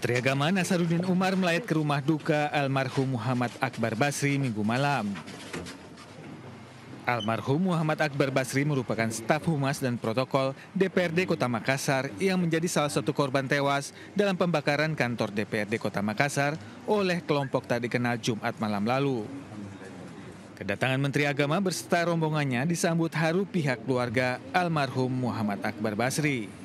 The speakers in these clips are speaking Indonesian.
Menteri Agama Nasaruddin Umar melayat ke rumah duka almarhum Muhammad Akbar Basri Minggu malam. Almarhum Muhammad Akbar Basri merupakan staf humas dan protokol DPRD Kota Makassar yang menjadi salah satu korban tewas dalam pembakaran kantor DPRD Kota Makassar oleh kelompok tak dikenal Jumat malam lalu. Kedatangan Menteri Agama berserta rombongannya disambut haru pihak keluarga almarhum Muhammad Akbar Basri.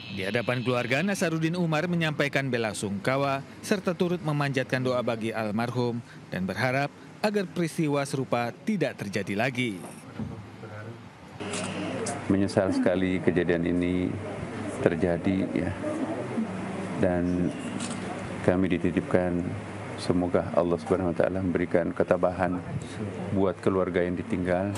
Di hadapan keluarga, Nasaruddin Umar menyampaikan bela sungkawa serta turut memanjatkan doa bagi almarhum dan berharap agar peristiwa serupa tidak terjadi lagi. Menyesal sekali kejadian ini terjadi ya. Dan kami dititipkan semoga Allah Subhanahu wa taala memberikan ketabahan buat keluarga yang ditinggal.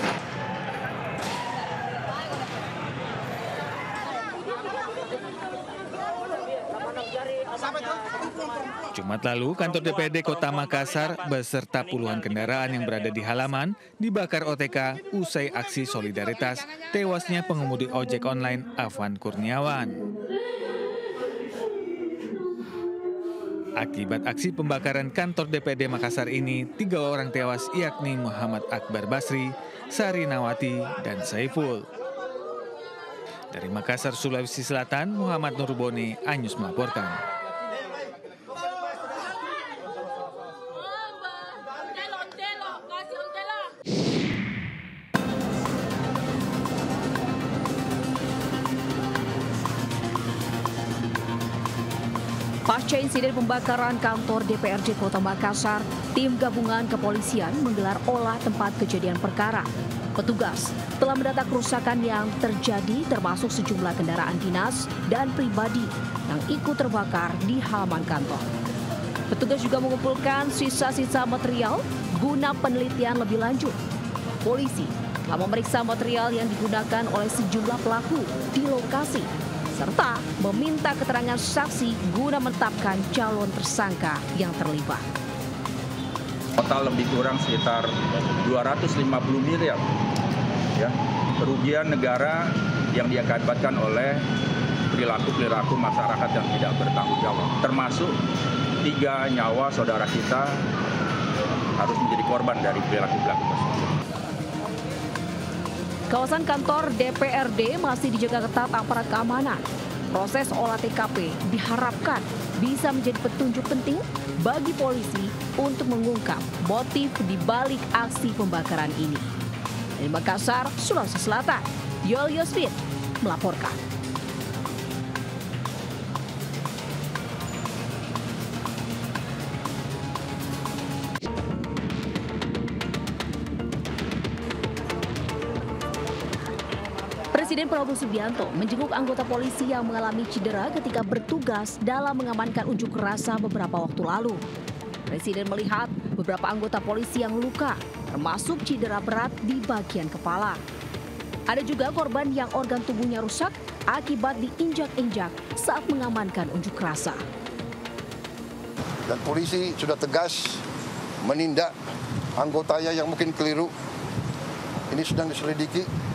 Jumat lalu, kantor DPRD Kota Makassar beserta puluhan kendaraan yang berada di halaman dibakar OTK usai aksi solidaritas tewasnya pengemudi ojek online Afwan Kurniawan. Akibat aksi pembakaran kantor DPRD Makassar ini, 3 orang tewas yakni Muhammad Akbar Basri, Sari Nawati, dan Saiful. Dari Makassar, Sulawesi Selatan, Muhammad Nurboni, Anyus melaporkan. Pasca insiden pembakaran kantor DPRD Kota Makassar, tim gabungan kepolisian menggelar olah tempat kejadian perkara. Petugas telah mendata kerusakan yang terjadi termasuk sejumlah kendaraan dinas dan pribadi yang ikut terbakar di halaman kantor. Petugas juga mengumpulkan sisa-sisa material guna penelitian lebih lanjut. Polisi telah memeriksa material yang digunakan oleh sejumlah pelaku di lokasi, serta meminta keterangan saksi guna menetapkan calon tersangka yang terlibat. Total lebih kurang sekitar 250 miliar ya, kerugian negara yang diakibatkan oleh perilaku masyarakat yang tidak bertanggung jawab. Termasuk 3 nyawa saudara kita harus menjadi korban dari perilaku-perilaku tersebut. Kawasan kantor DPRD masih dijaga ketat aparat keamanan. Proses olah TKP diharapkan bisa menjadi petunjuk penting bagi polisi untuk mengungkap motif di balik aksi pembakaran ini. Dari Makassar, Sulawesi Selatan, Yol Yosfit melaporkan. Presiden Prabowo Subianto menjenguk anggota polisi yang mengalami cedera ketika bertugas dalam mengamankan unjuk rasa beberapa waktu lalu. Presiden melihat beberapa anggota polisi yang luka, termasuk cedera berat di bagian kepala. Ada juga korban yang organ tubuhnya rusak akibat diinjak-injak saat mengamankan unjuk rasa. Dan polisi sudah tegas menindak anggotanya yang mungkin keliru. Ini sedang diselidiki.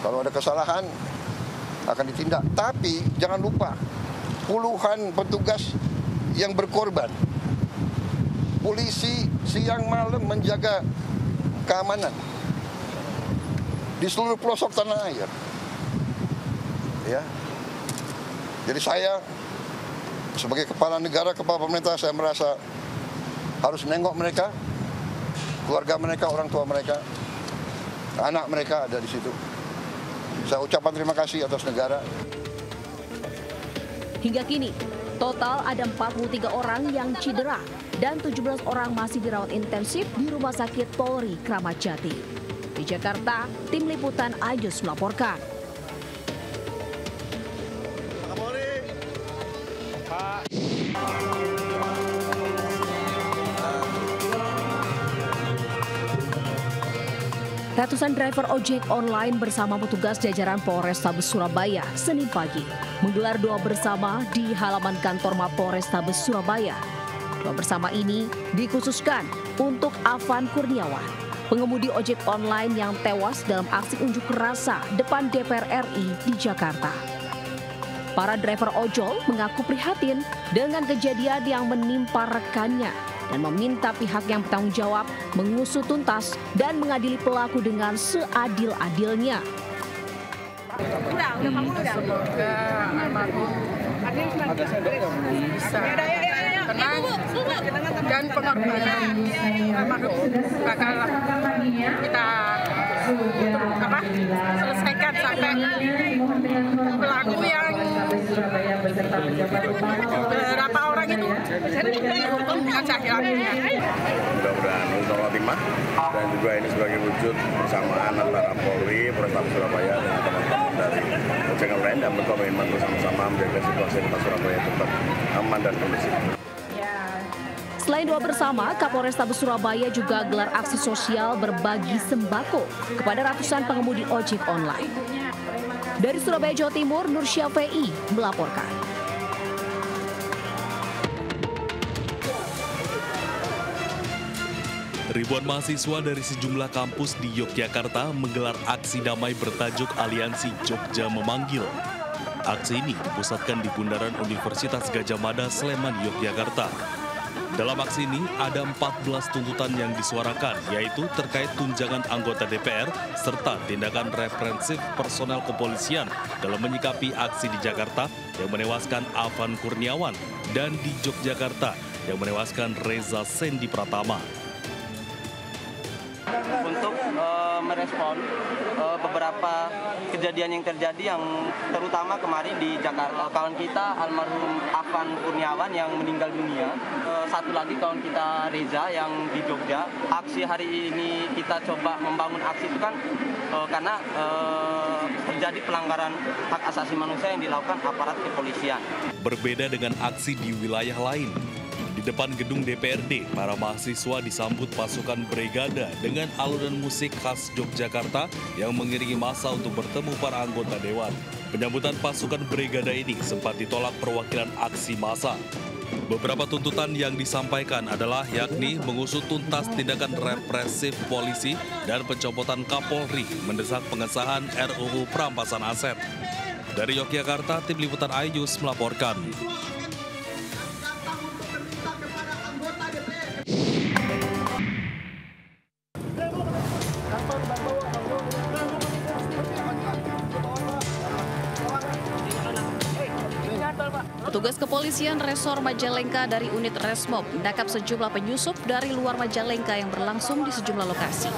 Kalau ada kesalahan akan ditindak. Tapi jangan lupa puluhan petugas yang berkorban. Polisi siang malam menjaga keamanan di seluruh pelosok tanah air. Ya. Jadi saya sebagai kepala negara, kepala pemerintah, saya merasa harus nengok mereka, keluarga mereka, orang tua mereka, anak mereka ada di situ. Saya ucapkan terima kasih atas negara. Hingga kini, total ada 43 orang yang cedera dan 17 orang masih dirawat intensif di Rumah Sakit Polri Kramat Jati. Di Jakarta, tim liputan Ayus melaporkan. Ratusan driver ojek online bersama petugas jajaran Polrestabes Surabaya Senin pagi menggelar doa bersama di halaman kantor Mapolrestabes Surabaya. Doa bersama ini dikhususkan untuk Afwan Kurniawan, pengemudi ojek online yang tewas dalam aksi unjuk rasa depan DPR RI di Jakarta. Para driver ojol mengaku prihatin dengan kejadian yang menimpa rekannya dan meminta pihak yang bertanggung jawab mengusut tuntas dan mengadili pelaku dengan seadil-adilnya. Udah kamu udah. Almarhum. Bisa. Tenang. Dan pengorbanan almarhum bakal kita selesaikan sampai pelaku yang berapa orang itu dihukum dengan seadil-adilnya. Mudah-mudahan untuk khotimah dan juga ini sebagai wujud bersamaan antara Polri, Polrestabes Surabaya dengan teman-teman dari ojek online dan berkomitmen bersama-sama menjaga situasi kota Surabaya tetap aman dan kondusif. Selain doa bersama, Kapolrestabes Surabaya juga gelar aksi sosial berbagi sembako kepada ratusan pengemudi ojek online. Dari Surabaya, Jawa Timur, Nur Syafi'i melaporkan. Ribuan mahasiswa dari sejumlah kampus di Yogyakarta menggelar aksi damai bertajuk Aliansi Jogja Memanggil. Aksi ini dipusatkan di Bundaran Universitas Gadjah Mada, Sleman, Yogyakarta. Dalam aksi ini ada 14 tuntutan yang disuarakan, yaitu terkait tunjangan anggota DPR serta tindakan represif personel kepolisian dalam menyikapi aksi di Jakarta yang menewaskan Afan Kurniawan dan di Yogyakarta yang menewaskan Reza Sendi Pratama. Untuk merespon beberapa kejadian yang terjadi yang terutama kemarin di Jakarta. Kawan kita almarhum Afan Kurniawan yang meninggal dunia. Satu lagi kawan kita Reza yang di Jogja. Aksi hari ini kita coba membangun aksi itu kan karena terjadi pelanggaran hak asasi manusia yang dilakukan aparat kepolisian. Berbeda dengan aksi di wilayah lain. Di depan gedung DPRD, para mahasiswa disambut pasukan Brigada dengan alunan musik khas Yogyakarta yang mengiringi massa untuk bertemu para anggota dewan. Penyambutan pasukan Brigada ini sempat ditolak perwakilan aksi massa. Beberapa tuntutan yang disampaikan adalah yakni mengusut tuntas tindakan represif polisi dan pencopotan Kapolri mendesak pengesahan RUU Perampasan Aset. Dari Yogyakarta, Tim Liputan iNews melaporkan. Petugas kepolisian Resor Majalengka dari unit Resmob menangkap sejumlah penyusup dari luar Majalengka yang berlangsung di sejumlah lokasi.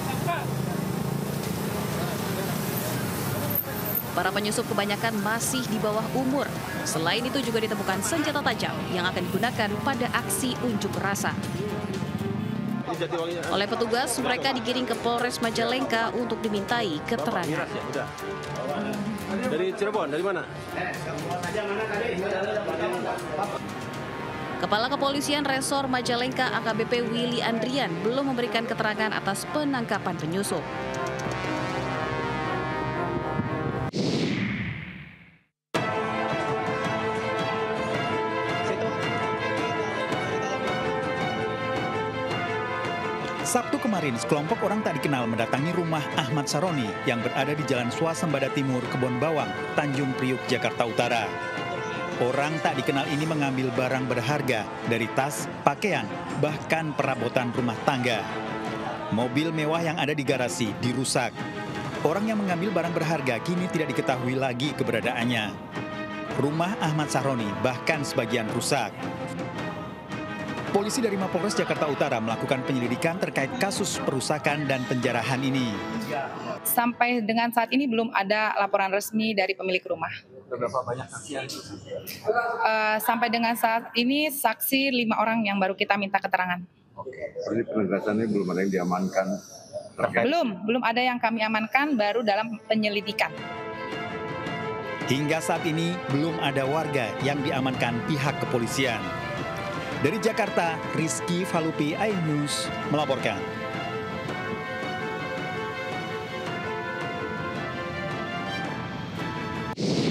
Para penyusup kebanyakan masih di bawah umur. Selain itu juga ditemukan senjata tajam yang akan digunakan pada aksi unjuk rasa. Oleh petugas, mereka digiring ke Polres Majalengka untuk dimintai keterangan. Dari Cirebon, dari mana? Kepala Kepolisian Resor Majalengka AKBP Willy Andrian belum memberikan keterangan atas penangkapan penyusup. Sabtu kemarin, sekelompok orang tak dikenal mendatangi rumah Ahmad Saroni yang berada di Jalan Swasembada Timur, Kebon Bawang, Tanjung Priuk, Jakarta Utara. Orang tak dikenal ini mengambil barang berharga dari tas, pakaian, bahkan perabotan rumah tangga. Mobil mewah yang ada di garasi dirusak. Orang yang mengambil barang berharga kini tidak diketahui lagi keberadaannya. Rumah Ahmad Saroni bahkan sebagian rusak. Polisi dari Mapolres Jakarta Utara melakukan penyelidikan terkait kasus perusakan dan penjarahan ini. Sampai dengan saat ini belum ada laporan resmi dari pemilik rumah. Berapa banyak saksi yang sampai dengan saat ini saksi 5 orang yang baru kita minta keterangan. Ini penegasannya belum ada yang diamankan. Belum ada yang kami amankan, baru dalam penyelidikan. Hingga saat ini belum ada warga yang diamankan pihak kepolisian. Dari Jakarta, Rizky Falupi, iNews melaporkan.